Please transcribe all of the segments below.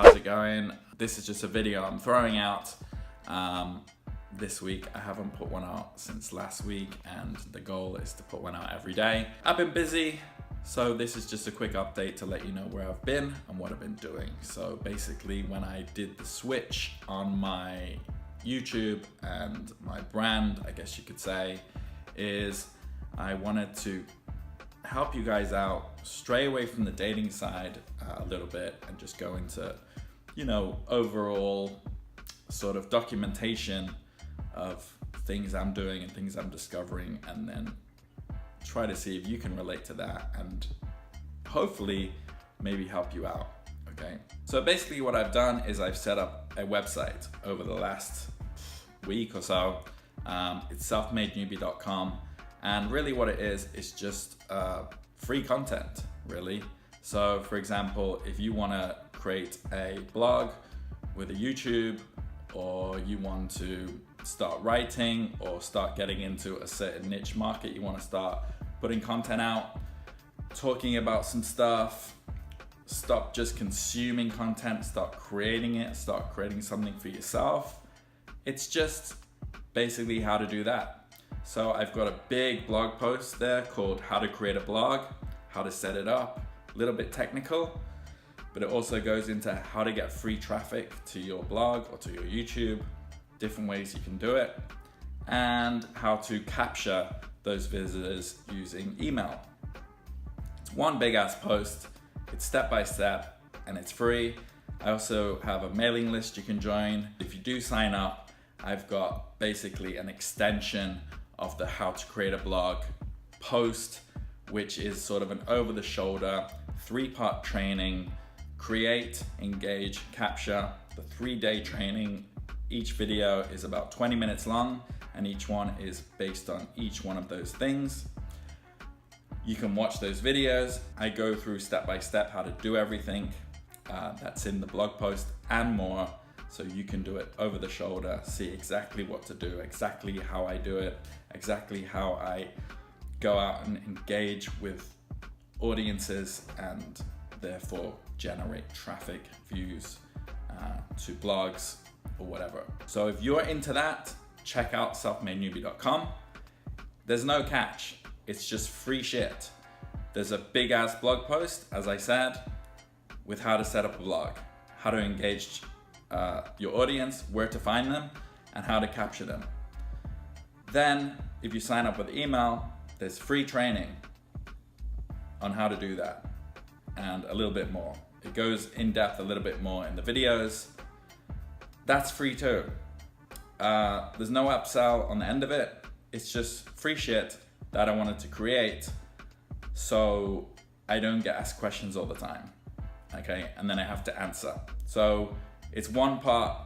how's it going? This is just a video I'm throwing out this week. I haven't put one out since last week, and the goal is to put one out every day. I've been busy, so this is just a quick update to let you know where I've been and what I've been doing. So basically, when I did the switch on my YouTube and my brand, I guess you could say, is I wanted to help you guys out, stray away from the dating side a little bit and just go into, overall sort of documentation of things I'm doing and things I'm discovering, and then try to see if you can relate to that and hopefully maybe help you out. Okay, so basically what I've done is I've set up a website over the last week or so. It's selfmadenewbie.com, and really what it is just free content, really. So for example, if you want to create a blog with a YouTube, or you want to start writing or start getting into a certain niche market, you want to start putting content out, talking about some stuff, stop just consuming content, start creating it, start creating something for yourself. It's just basically how to do that. So I've got a big blog post there called How to Create a Blog, how to set it up, a little bit technical, but it also goes into how to get free traffic to your blog or to your YouTube, different ways you can do it, and how to capture those visitors using email. It's one big ass post, it's step by step, and it's free. I also have a mailing list you can join. If you do sign up, I've got basically an extension of the How to Create a Blog post, which is sort of an over-the-shoulder 3-part training: create, engage, capture. The 3-day training, each video is about 20 minutes long, and each one is based on each one of those things. You can watch those videos. I go through step by step how to do everything that's in the blog post and more, so you can do it over the shoulder, see exactly what to do, exactly how I do it, exactly how I go out and engage with audiences and therefore generate traffic, views to blogs or whatever. So if you're into that, check out selfmadenewbie.com. There's no catch, it's just free shit. There's a big ass blog post, as I said, with how to set up a blog, how to engage your audience, where to find them, and how to capture them. Then if you sign up with email, there's free training on how to do that and a little bit more. It goes in depth a little bit more in the videos. That's free too. There's no upsell on the end of it. It's just free shit that I wanted to create so I don't get asked questions all the time, okay? And then I have to answer. So it's one part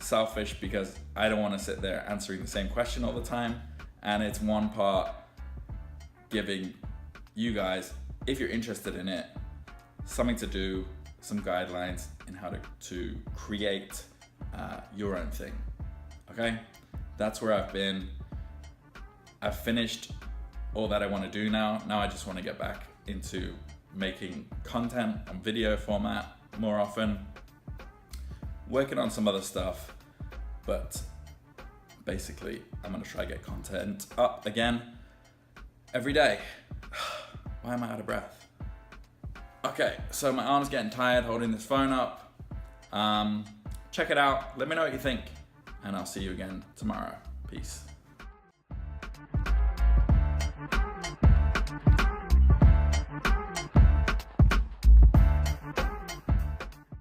selfish because I don't want to sit there answering the same question all the time, and it's one part giving you guys, if you're interested in it, something to do, some guidelines in how to create your own thing. Okay, that's where I've been. I've finished all that I want to do now. Now I just want to get back into making content on video format more often, working on some other stuff, but basically I'm going to try to get content up again every day. Why am I out of breath? Okay, so my arm's getting tired holding this phone up. Check it out, let me know what you think, and I'll see you again tomorrow. Peace.